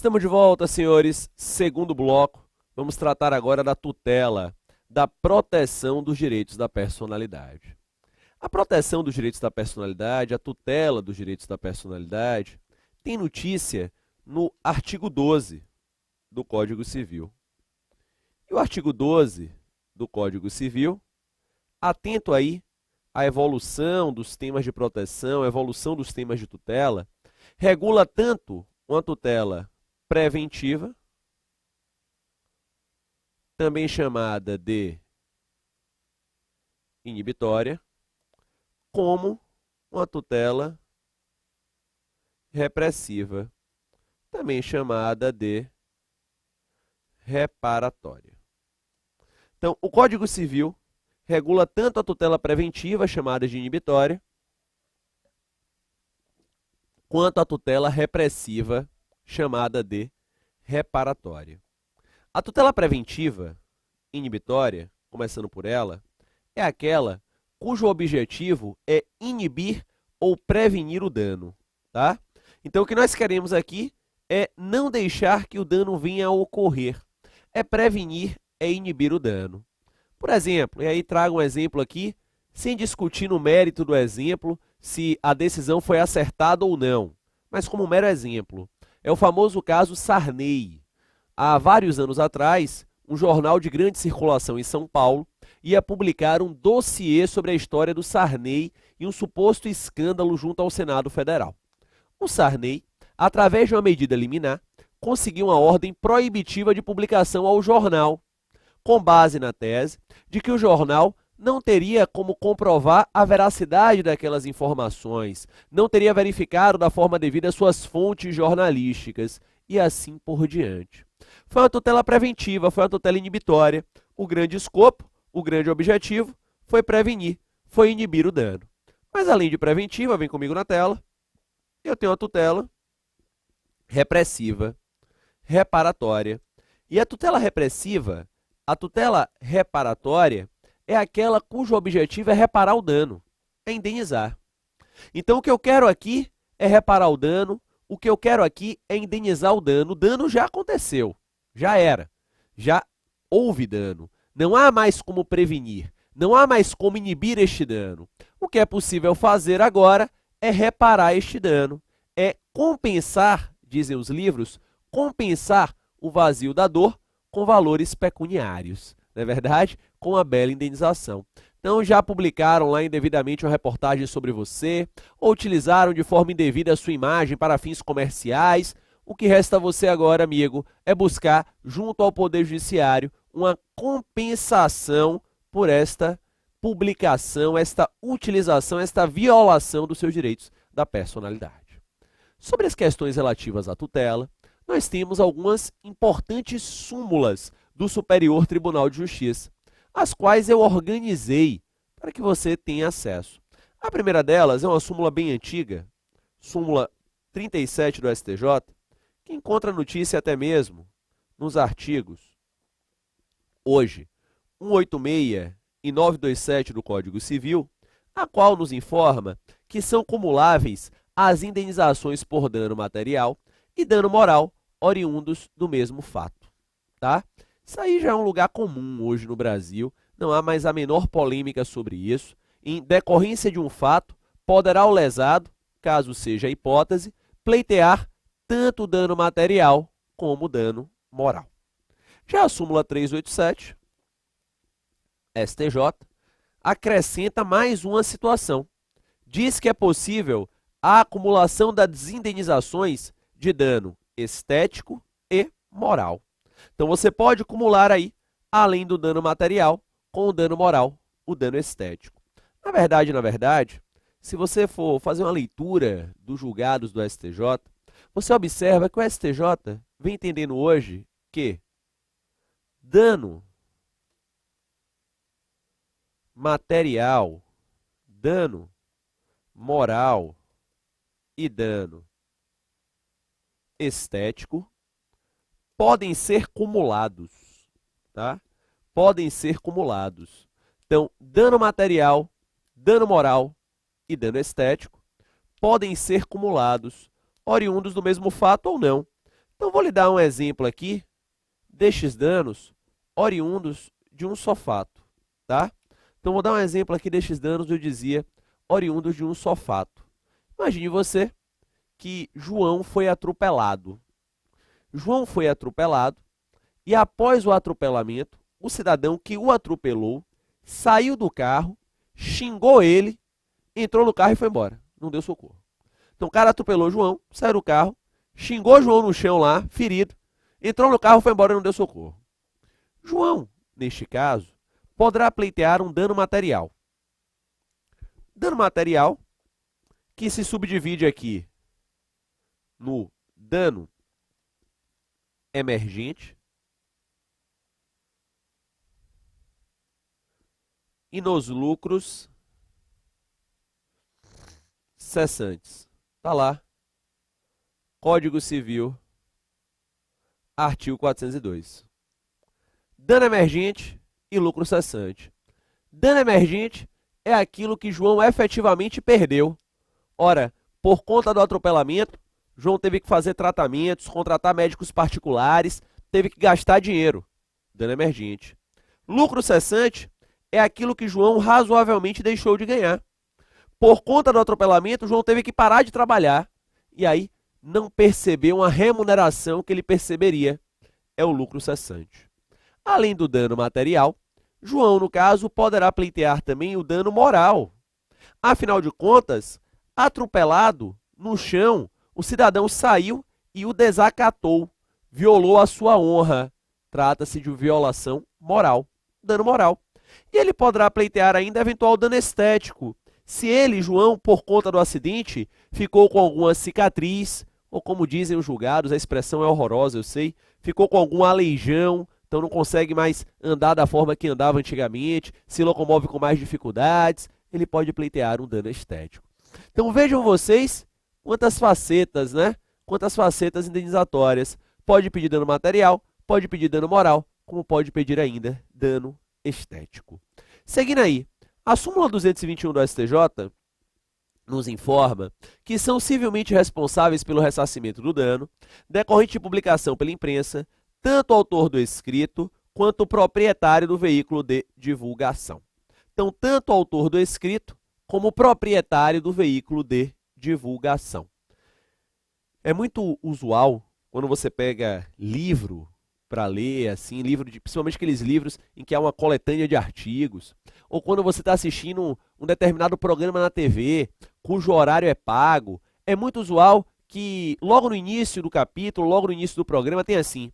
Estamos de volta, senhores. Segundo bloco, vamos tratar agora da tutela, da proteção dos direitos da personalidade. A proteção dos direitos da personalidade, a tutela dos direitos da personalidade, tem notícia no artigo 12 do Código Civil. E o artigo 12 do Código Civil, atento aí à evolução dos temas de proteção, à evolução dos temas de tutela, regula tanto uma tutela preventiva, também chamada de inibitória, como uma tutela repressiva, também chamada de reparatória. Então, o Código Civil regula tanto a tutela preventiva, chamada de inibitória, quanto a tutela repressiva, chamada de reparatória. A tutela preventiva, inibitória, começando por ela, é aquela cujo objetivo é inibir ou prevenir o dano, tá? Então, o que nós queremos aqui é não deixar que o dano venha a ocorrer. É prevenir, é inibir o dano. Por exemplo, e aí trago um exemplo aqui, sem discutir no mérito do exemplo se a decisão foi acertada ou não, mas como mero exemplo. É o famoso caso Sarney. Há vários anos atrás, um jornal de grande circulação em São Paulo ia publicar um dossiê sobre a história do Sarney e um suposto escândalo junto ao Senado Federal. O Sarney, através de uma medida liminar, conseguiu uma ordem proibitiva de publicação ao jornal, com base na tese de que o jornal não teria como comprovar a veracidade daquelas informações, não teria verificado da forma devida suas fontes jornalísticas e assim por diante. Foi uma tutela preventiva, foi uma tutela inibitória. O grande escopo, o grande objetivo foi prevenir, foi inibir o dano. Mas além de preventiva, vem comigo na tela, eu tenho a tutela repressiva, reparatória. E a tutela repressiva, a tutela reparatória, é aquela cujo objetivo é reparar o dano, é indenizar. Então, o que eu quero aqui é reparar o dano, o que eu quero aqui é indenizar o dano. O dano já aconteceu, já era, já houve dano. Não há mais como prevenir, não há mais como inibir este dano. O que é possível fazer agora é reparar este dano, é compensar, dizem os livros, compensar o vazio da dor com valores pecuniários. Não é verdade? Com a bela indenização. Então, já publicaram lá indevidamente uma reportagem sobre você, ou utilizaram de forma indevida a sua imagem para fins comerciais. O que resta a você agora, amigo, é buscar, junto ao Poder Judiciário, uma compensação por esta publicação, esta utilização, esta violação dos seus direitos da personalidade. Sobre as questões relativas à tutela, nós temos algumas importantes súmulas do Superior Tribunal de Justiça, as quais eu organizei para que você tenha acesso. A primeira delas é uma súmula bem antiga, súmula 37 do STJ, que encontra notícia até mesmo nos artigos, hoje, 186 e 927 do Código Civil, a qual nos informa que são cumuláveis as indenizações por dano material e dano moral oriundos do mesmo fato, tá? Isso aí já é um lugar comum hoje no Brasil, não há mais a menor polêmica sobre isso. Em decorrência de um fato, poderá o lesado, caso seja a hipótese, pleitear tanto o dano material como o dano moral. Já a súmula 387, STJ, acrescenta mais uma situação. Diz que é possível a acumulação das indenizações de dano estético e moral. Então, você pode acumular aí, além do dano material, com o dano moral, o dano estético. Na verdade, se você for fazer uma leitura dos julgados do STJ, você observa que o STJ vem entendendo hoje que dano material, dano moral e dano estético podem ser cumulados, tá? Podem ser cumulados. Então, dano material, dano moral e dano estético podem ser cumulados, oriundos do mesmo fato ou não. Então, vou lhe dar um exemplo aqui destes danos oriundos de um só fato, tá? Então, vou dar um exemplo aqui destes danos, eu dizia, oriundos de um só fato. Imagine você que João foi atropelado. João foi atropelado e, após o atropelamento, o cidadão que o atropelou saiu do carro, xingou ele, entrou no carro e foi embora. Não deu socorro. Então, o cara atropelou João, saiu do carro, xingou João no chão lá, ferido, entrou no carro, foi embora e não deu socorro. João, neste caso, poderá pleitear um dano material. Dano material que se subdivide aqui no dano emergente e nos lucros cessantes. Está lá, Código Civil, artigo 402. Dano emergente e lucro cessante. Dano emergente é aquilo que João efetivamente perdeu. Ora, por conta do atropelamento, João teve que fazer tratamentos, contratar médicos particulares, teve que gastar dinheiro. Dano emergente. Lucro cessante é aquilo que João razoavelmente deixou de ganhar. Por conta do atropelamento, João teve que parar de trabalhar e aí não percebeu uma remuneração que ele perceberia. É o lucro cessante. Além do dano material, João, no caso, poderá pleitear também o dano moral. Afinal de contas, atropelado no chão, o cidadão saiu e o desacatou, violou a sua honra. Trata-se de violação moral, dano moral. E ele poderá pleitear ainda eventual dano estético. Se ele, João, por conta do acidente, ficou com alguma cicatriz, ou como dizem os julgados, a expressão é horrorosa, eu sei, ficou com algum aleijão, então não consegue mais andar da forma que andava antigamente, se locomove com mais dificuldades, ele pode pleitear um dano estético. Então vejam vocês quantas facetas, né? Quantas facetas indenizatórias. Pode pedir dano material, pode pedir dano moral, como pode pedir ainda dano estético. Seguindo aí, a súmula 221 do STJ nos informa que são civilmente responsáveis pelo ressarcimento do dano, decorrente de publicação pela imprensa, tanto o autor do escrito quanto o proprietário do veículo de divulgação. Então, tanto o autor do escrito como o proprietário do veículo de divulgação. É muito usual quando você pega livro para ler, assim, principalmente aqueles livros em que há uma coletânea de artigos, ou quando você está assistindo um determinado programa na TV, cujo horário é pago, é muito usual que logo no início do capítulo, logo no início do programa, tem assim: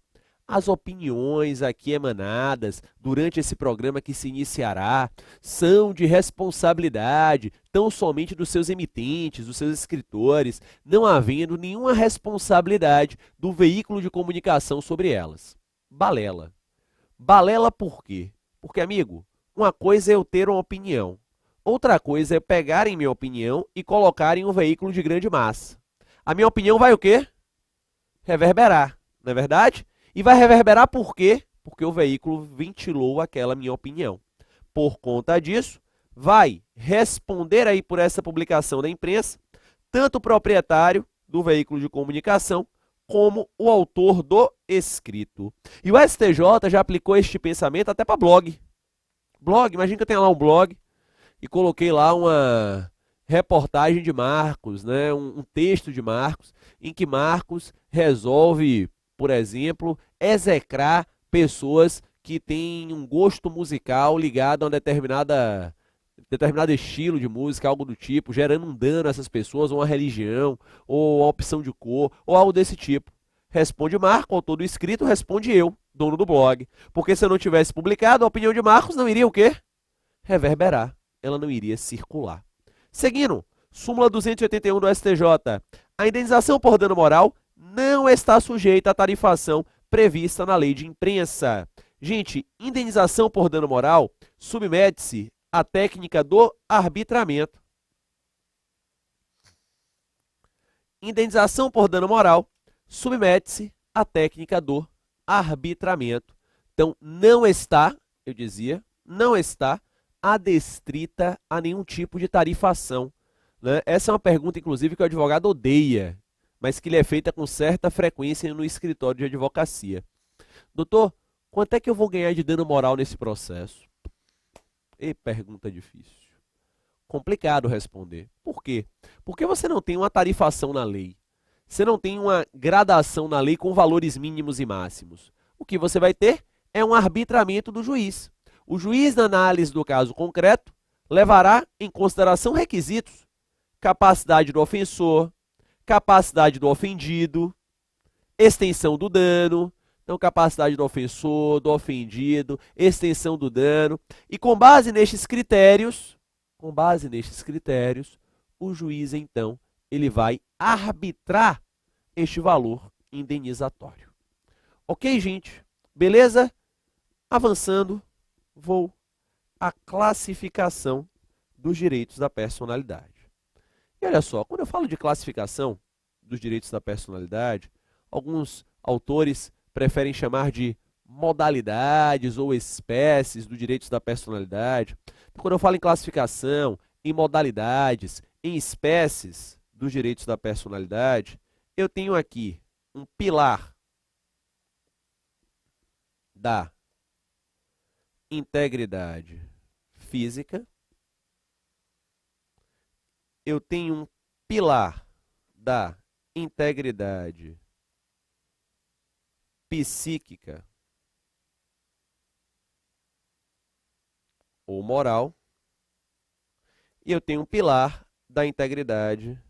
as opiniões aqui emanadas durante esse programa que se iniciará são de responsabilidade tão somente dos seus emitentes, dos seus escritores, não havendo nenhuma responsabilidade do veículo de comunicação sobre elas. Balela. Balela por quê? Porque, amigo, uma coisa é eu ter uma opinião, outra coisa é pegarem minha opinião e colocarem em um veículo de grande massa. A minha opinião vai o quê? Reverberar, não é verdade? E vai reverberar por quê? Porque o veículo ventilou aquela minha opinião. Por conta disso, vai responder aí por essa publicação da imprensa, tanto o proprietário do veículo de comunicação, como o autor do escrito. E o STJ já aplicou este pensamento até para blog. Blog, imagina que eu tenho lá um blog e coloquei lá uma reportagem de Marcos, né? um texto de Marcos, em que Marcos resolve, por exemplo, execrar pessoas que têm um gosto musical ligado a um determinado estilo de música, algo do tipo, gerando um dano a essas pessoas, ou uma religião, ou uma opção de cor, ou algo desse tipo. Responde Marco, autor do escrito, responde eu, dono do blog. Porque se eu não tivesse publicado, a opinião de Marcos não iria o quê? Reverberar. Ela não iria circular. Seguindo, súmula 281 do STJ. A indenização por dano moral não está sujeita à tarifação prevista na lei de imprensa. Gente, indenização por dano moral submete-se à técnica do arbitramento. indenização por dano moral submete-se à técnica do arbitramento. Então, não está, eu dizia, não está adstrita a nenhum tipo de tarifação, né? Essa é uma pergunta, inclusive, que o advogado odeia, mas que lhe é feita com certa frequência no escritório de advocacia. Doutor, quanto é que eu vou ganhar de dano moral nesse processo? E pergunta difícil. Complicado responder. Por quê? Porque você não tem uma tarifação na lei. Você não tem uma gradação na lei com valores mínimos e máximos. O que você vai ter é um arbitramento do juiz. O juiz, na análise do caso concreto, levará em consideração requisitos: capacidade do ofensor, capacidade do ofendido, extensão do dano. Então, capacidade do ofensor, do ofendido, extensão do dano. E com base nestes critérios, o juiz, então, ele vai arbitrar este valor indenizatório. Ok, gente? Beleza? Avançando, vou à classificação dos direitos da personalidade. E olha só, quando eu falo de classificação dos direitos da personalidade, alguns autores preferem chamar de modalidades ou espécies dos direitos da personalidade. Então, quando eu falo em classificação, em modalidades, em espécies dos direitos da personalidade, eu tenho aqui um pilar da integridade física, eu tenho um pilar da integridade psíquica ou moral, e eu tenho um pilar da integridade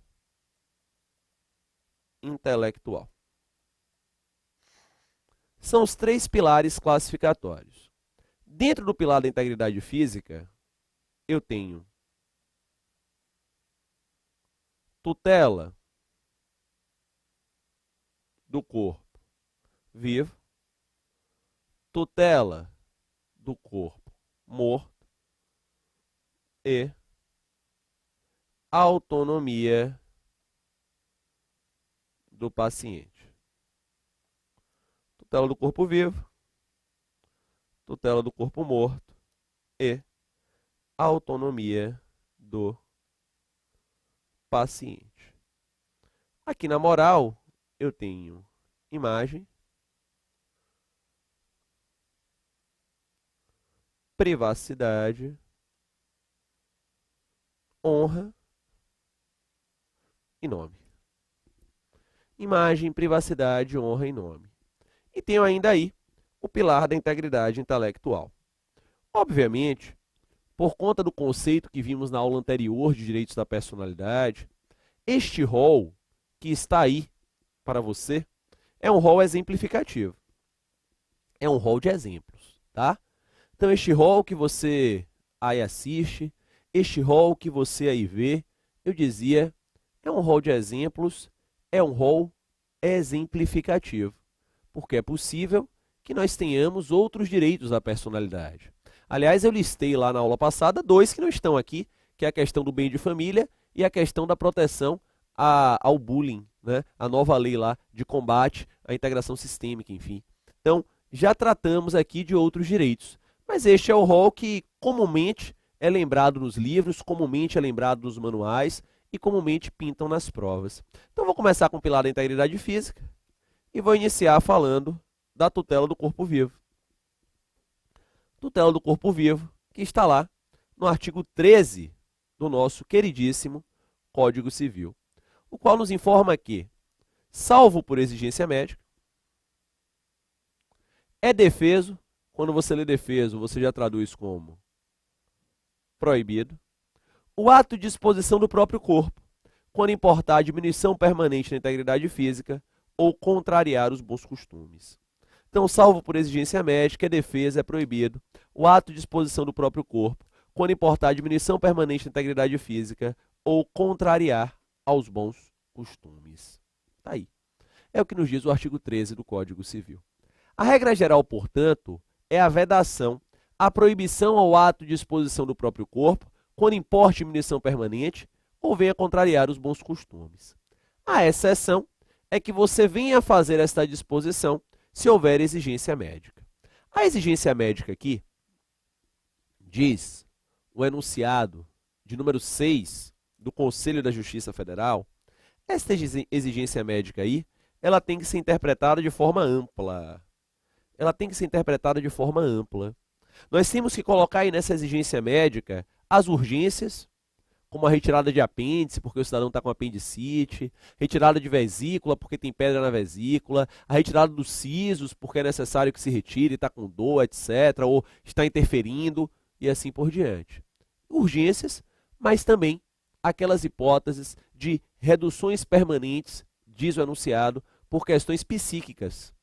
intelectual. São os três pilares classificatórios. Dentro do pilar da integridade física, eu tenho tutela do corpo vivo, tutela do corpo morto e autonomia do paciente. Tutela do corpo vivo, tutela do corpo morto e autonomia do paciente. Aqui na moral, eu tenho imagem, privacidade, honra e nome. Imagem, privacidade, honra e nome. E tenho ainda aí o pilar da integridade intelectual. Obviamente, por conta do conceito que vimos na aula anterior de direitos da personalidade, este rol que está aí para você é um rol exemplificativo. É um rol de exemplos, tá? Então, este rol que você aí assiste, este rol que você aí vê, eu dizia, é um rol de exemplos, é um rol exemplificativo, porque é possível que nós tenhamos outros direitos da personalidade. Aliás, eu listei lá na aula passada dois que não estão aqui, que é a questão do bem de família e a questão da proteção ao bullying, né? A nova lei lá de combate à integração sistêmica, enfim. Então, já tratamos aqui de outros direitos, mas este é o rol que comumente é lembrado nos livros, comumente é lembrado nos manuais e comumente pintam nas provas. Então, vou começar com o pilar da integridade física e vou iniciar falando da tutela do corpo vivo. Tutela do corpo vivo, que está lá no artigo 13 do nosso queridíssimo Código Civil, o qual nos informa que, salvo por exigência médica, é defeso. Quando você lê defeso, você já traduz como proibido. O ato de disposição do próprio corpo, quando importar a diminuição permanente da integridade física ou contrariar os bons costumes. Então, salvo por exigência médica, é defesa, é proibido. O ato de disposição do próprio corpo, quando importar a diminuição permanente da integridade física ou contrariar aos bons costumes. Tá aí. É o que nos diz o artigo 13 do Código Civil. A regra geral, portanto, é a vedação, a proibição ao ato de disposição do próprio corpo, quando importe diminuição permanente ou venha contrariar os bons costumes. A exceção é que você venha a fazer esta disposição se houver exigência médica. A exigência médica aqui diz o enunciado de número 6 do Conselho da Justiça Federal. Esta exigência médica aí, ela tem que ser interpretada de forma ampla. Ela tem que ser interpretada de forma ampla. Nós temos que colocar aí nessa exigência médica as urgências, como a retirada de apêndice, porque o cidadão está com apendicite, retirada de vesícula, porque tem pedra na vesícula, a retirada dos sisos, porque é necessário que se retire, está com dor, etc., ou está interferindo, e assim por diante. Urgências, mas também aquelas hipóteses de reduções permanentes, diz o enunciado, por questões psíquicas.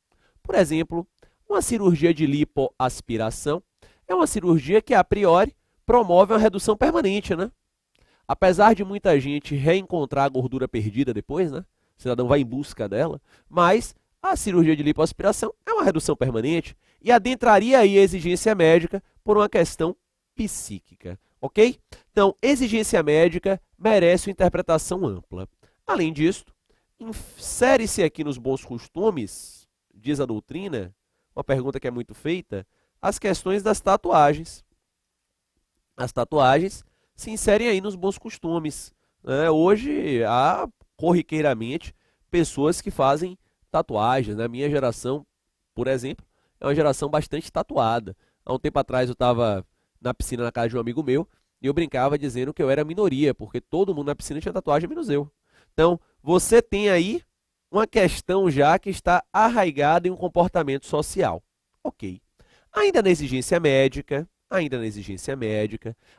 Por exemplo, uma cirurgia de lipoaspiração é uma cirurgia que, a priori, promove uma redução permanente, né? Apesar de muita gente reencontrar a gordura perdida depois, né? O cidadão vai em busca dela, mas a cirurgia de lipoaspiração é uma redução permanente e adentraria aí a exigência médica por uma questão psíquica, ok? Então, exigência médica merece uma interpretação ampla. Além disso, insere-se aqui nos bons costumes, diz a doutrina, uma pergunta que é muito feita, as questões das tatuagens. As tatuagens se inserem aí nos bons costumes, né? Hoje há corriqueiramente pessoas que fazem tatuagens, né? Minha geração, por exemplo, é uma geração bastante tatuada. Há um tempo atrás eu estava na piscina na casa de um amigo meu e eu brincava dizendo que eu era minoria, porque todo mundo na piscina tinha tatuagem menos eu. Então, você tem aí uma questão já que está arraigada em um comportamento social. Ok. Ainda na exigência médica,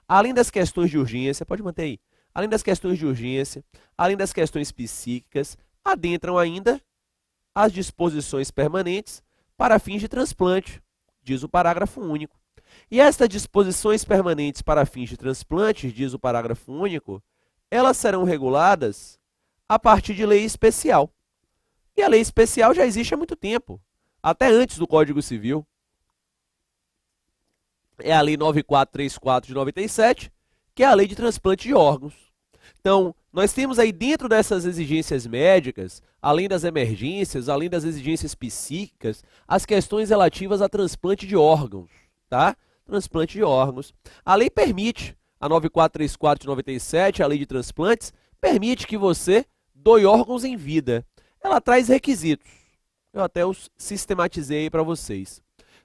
além das questões de urgência, pode manter aí, além das questões de urgência, além das questões psíquicas, adentram ainda as disposições permanentes para fins de transplante, diz o parágrafo único. E estas disposições permanentes para fins de transplante, diz o parágrafo único, elas serão reguladas a partir de lei especial. E a lei especial já existe há muito tempo, até antes do Código Civil. É a Lei 9434 de 97, que é a Lei de Transplante de Órgãos. Então, nós temos aí dentro dessas exigências médicas, além das emergências, além das exigências psíquicas, as questões relativas a transplante de órgãos, tá? Transplante de órgãos. A lei permite, a 9434 de 97, a Lei de Transplantes, permite que você doe órgãos em vida. Ela traz requisitos. Eu até os sistematizei aí para vocês.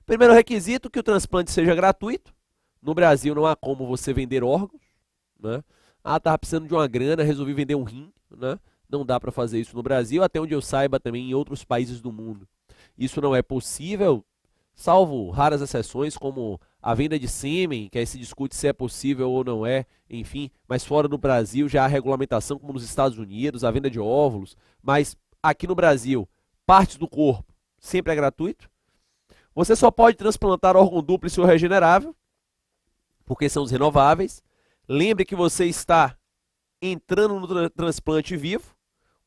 Primeiro requisito, que o transplante seja gratuito. No Brasil não há como você vender órgãos, né? Ah, estava precisando de uma grana, resolvi vender um rim, né? Não dá para fazer isso no Brasil, até onde eu saiba também em outros países do mundo. Isso não é possível, salvo raras exceções, como a venda de sêmen, que aí se discute se é possível ou não é, enfim. Mas fora do Brasil já há regulamentação, como nos Estados Unidos, a venda de óvulos. Mas aqui no Brasil, partes do corpo sempre é gratuito. Você só pode transplantar órgão dúplice ou regenerável, porque são os renováveis. Lembre que você está entrando no transplante vivo,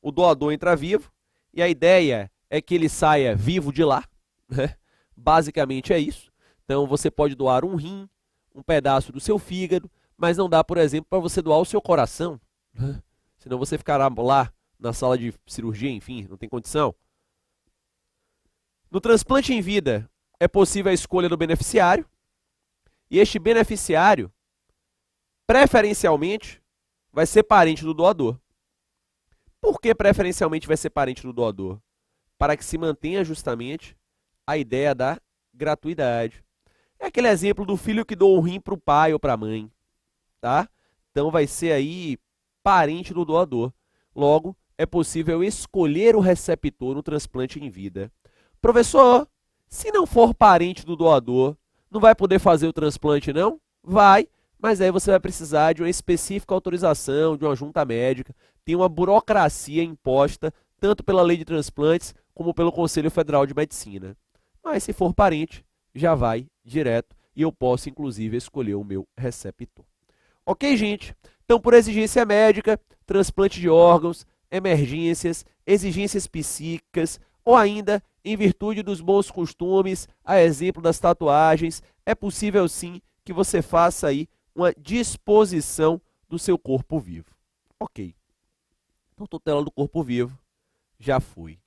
o doador entra vivo, e a ideia é que ele saia vivo de lá, né? Basicamente é isso. Então você pode doar um rim, um pedaço do seu fígado, mas não dá, por exemplo, para você doar o seu coração, né? Senão você ficará lá na sala de cirurgia, enfim, não tem condição. No transplante em vida, é possível a escolha do beneficiário, e este beneficiário, preferencialmente, vai ser parente do doador. Por que preferencialmente vai ser parente do doador? Para que se mantenha justamente a ideia da gratuidade. É aquele exemplo do filho que doa um rim para o pai ou para a mãe, tá? Então vai ser aí parente do doador. Logo, é possível escolher o receptor no transplante em vida. Professor, se não for parente do doador, não vai poder fazer o transplante, não? Vai, mas aí você vai precisar de uma específica autorização, de uma junta médica. Tem uma burocracia imposta, tanto pela Lei de Transplantes, como pelo Conselho Federal de Medicina. Mas se for parente, já vai direto e eu posso, inclusive, escolher o meu receptor. Ok, gente? Então, por exigência médica, transplante de órgãos, emergências, exigências psíquicas, ou ainda, em virtude dos bons costumes, a exemplo das tatuagens, é possível sim que você faça aí uma disposição do seu corpo vivo. Ok. Então, tutela do corpo vivo, já fui.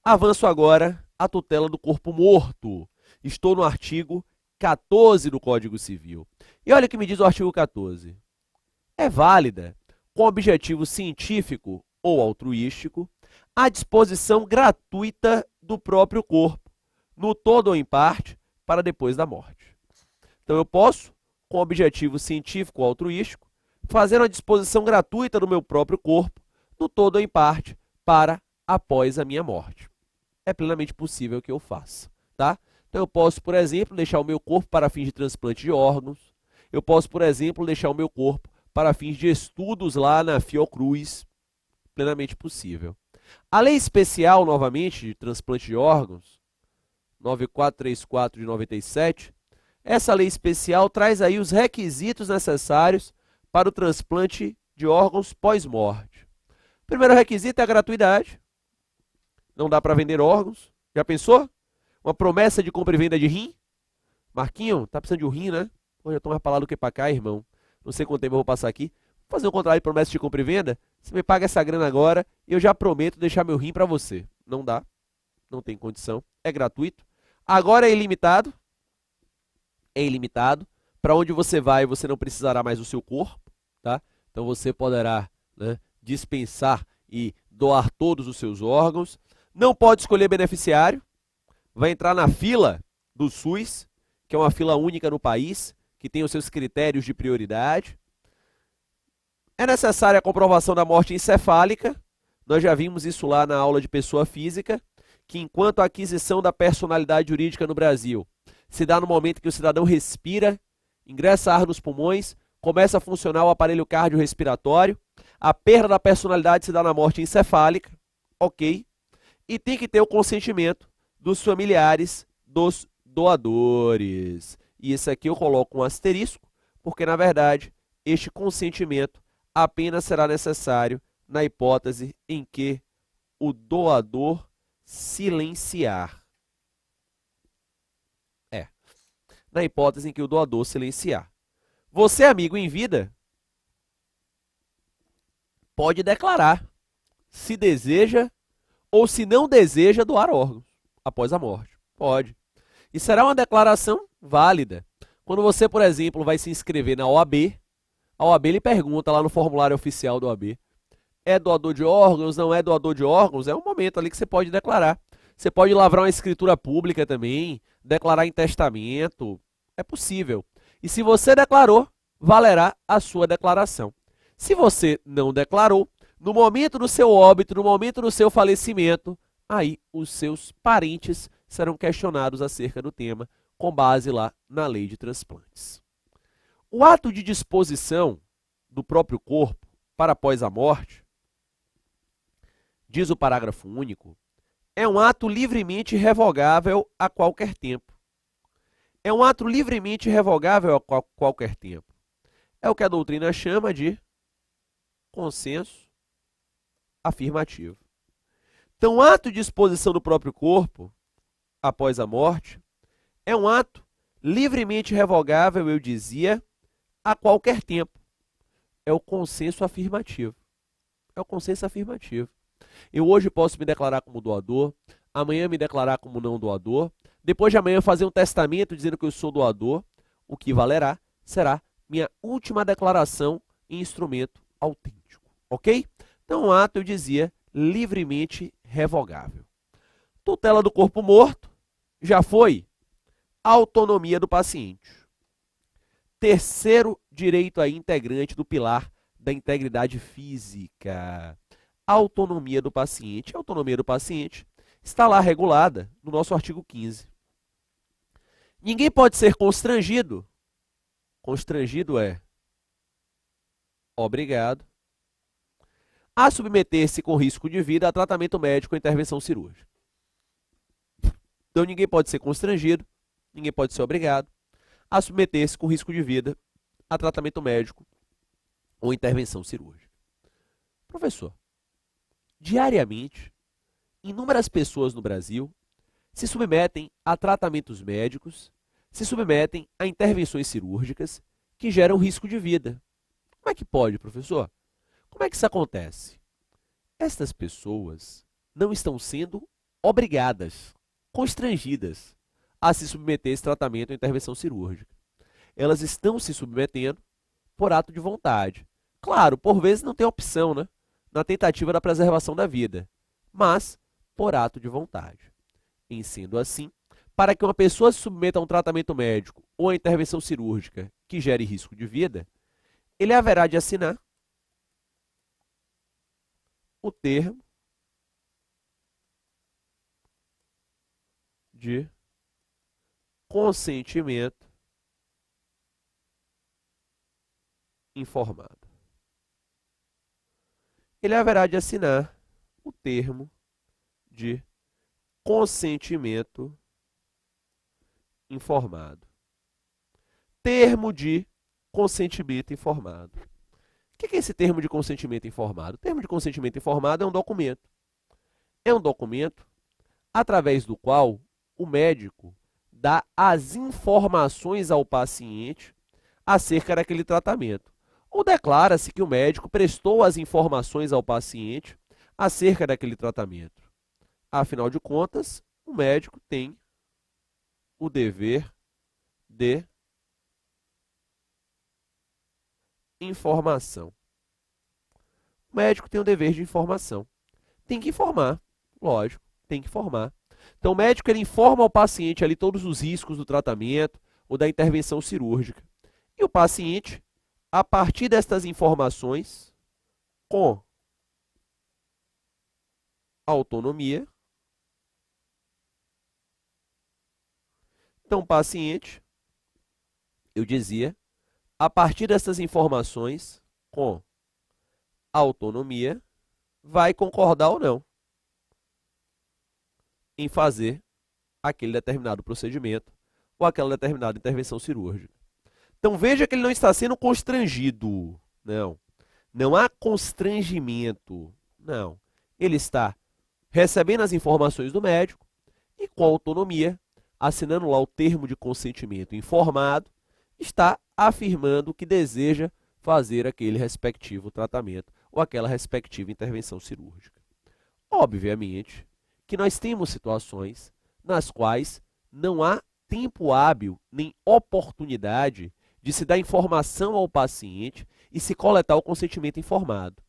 Avanço agora a tutela do corpo morto. Estou no artigo 14 do Código Civil. E olha o que me diz o artigo 14. É válida, com objetivo científico ou altruístico, a disposição gratuita do próprio corpo, no todo ou em parte, para depois da morte. Então, eu posso, com objetivo científico ou altruístico, fazer uma disposição gratuita do meu próprio corpo, no todo ou em parte, para após a minha morte. É plenamente possível que eu faça, tá? Então, eu posso, por exemplo, deixar o meu corpo para fins de transplante de órgãos. Eu posso, por exemplo, deixar o meu corpo para fins de estudos lá na Fiocruz. Plenamente possível. A lei especial, novamente, de transplante de órgãos, 9434 de 97, essa lei especial traz aí os requisitos necessários para o transplante de órgãos pós-morte. Primeiro requisito é a gratuidade. Não dá para vender órgãos. Já pensou? Uma promessa de compra e venda de rim? Marquinho, tá precisando de um rim, né? Pô, já tô mais pra lá do que pra cá, irmão. Não sei quanto tempo eu vou passar aqui. Vou fazer um contrato de promessa de compra e venda. Você me paga essa grana agora e eu já prometo deixar meu rim para você. Não dá. Não tem condição. É gratuito. Agora é ilimitado. É ilimitado. Para onde você vai, você não precisará mais do seu corpo, tá? Então você poderá, né, dispensar e doar todos os seus órgãos. Não pode escolher beneficiário. Vai entrar na fila do SUS, que é uma fila única no país, que tem os seus critérios de prioridade. É necessária a comprovação da morte encefálica. Nós já vimos isso lá na aula de pessoa física, que enquanto a aquisição da personalidade jurídica no Brasil se dá no momento que o cidadão respira, ingressa ar nos pulmões, começa a funcionar o aparelho cardiorrespiratório, a perda da personalidade se dá na morte encefálica, ok? E tem que ter o consentimento dos familiares dos doadores. E esse aqui eu coloco um asterisco, porque na verdade este consentimento apenas será necessário na hipótese em que o doador silenciar. Na hipótese em que o doador silenciar. Você, amigo em vida, pode declarar se deseja ou se não deseja doar órgãos após a morte. Pode. E será uma declaração válida. Quando você, por exemplo, vai se inscrever na OAB, a OAB lhe pergunta lá no formulário oficial da OAB, é doador de órgãos, não é doador de órgãos? É um momento ali que você pode declarar. Você pode lavrar uma escritura pública também, declarar em testamento, é possível. E se você declarou, valerá a sua declaração. Se você não declarou, no momento do seu óbito, no momento do seu falecimento, aí os seus parentes serão questionados acerca do tema, com base lá na lei de transplantes. O ato de disposição do próprio corpo para após a morte, diz o parágrafo único, é um ato livremente revogável a qualquer tempo. É um ato livremente revogável a qualquer tempo. É o que a doutrina chama de consenso afirmativo. Então, o ato de disposição do próprio corpo após a morte é um ato livremente revogável, eu dizia, a qualquer tempo. É o consenso afirmativo. É o consenso afirmativo. Eu hoje posso me declarar como doador, amanhã me declarar como não doador, depois de amanhã fazer um testamento dizendo que eu sou doador, o que valerá será minha última declaração em instrumento autêntico, ok? Então, o ato, eu dizia, livremente revogável. Tutela do corpo morto, já foi autonomia do paciente. Terceiro direito aí integrante do pilar da integridade física. Autonomia do paciente. A autonomia do paciente está lá regulada no nosso artigo 15. Ninguém pode ser constrangido. Constrangido é obrigado a submeter-se com risco de vida a tratamento médico ou intervenção cirúrgica. Então, ninguém pode ser constrangido, ninguém pode ser obrigado a submeter-se com risco de vida a tratamento médico ou intervenção cirúrgica. Professor, diariamente, inúmeras pessoas no Brasil se submetem a tratamentos médicos, se submetem a intervenções cirúrgicas que geram risco de vida. Como é que pode, professor? Como é que isso acontece? estas pessoas não estão sendo obrigadas, constrangidas a se submeter a esse tratamento ou intervenção cirúrgica. Elas estão se submetendo por ato de vontade. Claro, por vezes não tem opção, né? Na tentativa da preservação da vida, mas por ato de vontade. Em sendo assim, para que uma pessoa se submeta a um tratamento médico ou a intervenção cirúrgica que gere risco de vida, ele haverá de assinar o termo de consentimento informado. Ele haverá de assinar o termo de consentimento informado. Termo de consentimento informado. O que é esse termo de consentimento informado? O termo de consentimento informado é um documento. É um documento através do qual o médico dá as informações ao paciente acerca daquele tratamento. Ou declara-se que o médico prestou as informações ao paciente acerca daquele tratamento. Afinal de contas, o médico tem o dever de informação. O médico tem o dever de informação. Tem que informar, lógico, tem que informar. Então, o médico ele informa ao paciente ali todos os riscos do tratamento ou da intervenção cirúrgica. E o paciente, a partir destas informações, com autonomia, então, o paciente, eu dizia, a partir dessas informações, com autonomia, vai concordar ou não em fazer aquele determinado procedimento ou aquela determinada intervenção cirúrgica. Então, veja que ele não está sendo constrangido. Não. Não há constrangimento. Não. Ele está recebendo as informações do médico e, com autonomia, assinando lá o termo de consentimento informado, está afirmando que deseja fazer aquele respectivo tratamento ou aquela respectiva intervenção cirúrgica. Obviamente que nós temos situações nas quais não há tempo hábil nem oportunidade de se dar informação ao paciente e se coletar o consentimento informado.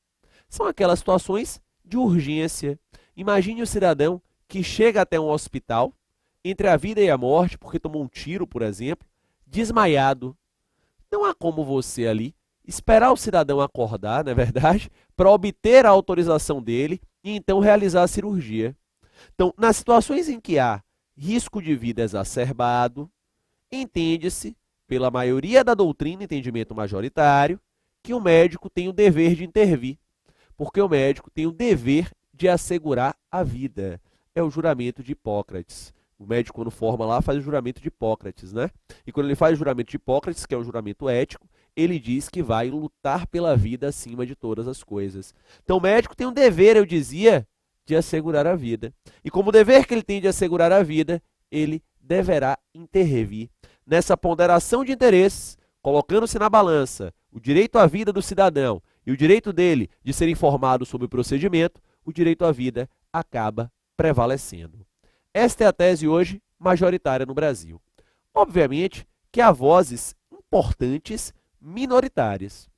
São aquelas situações de urgência. Imagine o cidadão que chega até um hospital, entre a vida e a morte, porque tomou um tiro, por exemplo, desmaiado. Não há como você ali esperar o cidadão acordar, não é verdade? Para obter a autorização dele e então realizar a cirurgia. Então, nas situações em que há risco de vida exacerbado, entende-se, pela maioria da doutrina, entendimento majoritário, que o médico tem o dever de intervir, porque o médico tem o dever de assegurar a vida. É o juramento de Hipócrates. O médico, quando forma lá, faz o juramento de Hipócrates, né? E quando ele faz o juramento de Hipócrates, que é um juramento ético, ele diz que vai lutar pela vida acima de todas as coisas. Então, o médico tem um dever, eu dizia, de assegurar a vida. E como o dever que ele tem de assegurar a vida, ele deverá intervir nessa ponderação de interesses, colocando-se na balança o direito à vida do cidadão e o direito dele de ser informado sobre o procedimento, o direito à vida acaba prevalecendo. Esta é a tese hoje majoritária no Brasil. Obviamente que há vozes importantes minoritárias.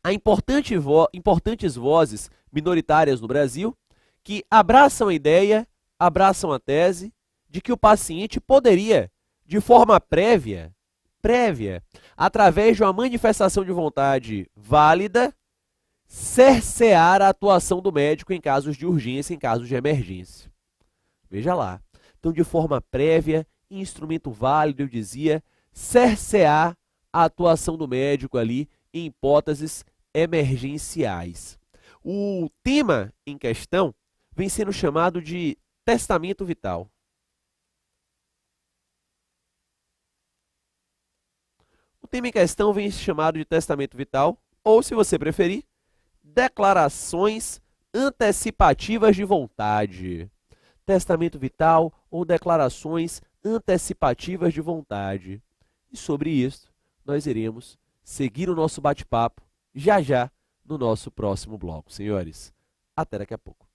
Há importantes vozes minoritárias no Brasil que abraçam a ideia, abraçam a tese de que o paciente poderia, de forma prévia, através de uma manifestação de vontade válida, cercear a atuação do médico em casos de urgência, em casos de emergência. Veja lá. Então, de forma prévia, instrumento válido, eu dizia, cercear a atuação do médico ali em hipóteses emergenciais. O tema em questão vem sendo chamado de testamento vital. O tema em questão vem chamado de testamento vital, ou, se você preferir, declarações antecipativas de vontade. Testamento vital ou declarações antecipativas de vontade. E sobre isso, nós iremos seguir o nosso bate-papo já já no nosso próximo bloco, senhores. Até daqui a pouco.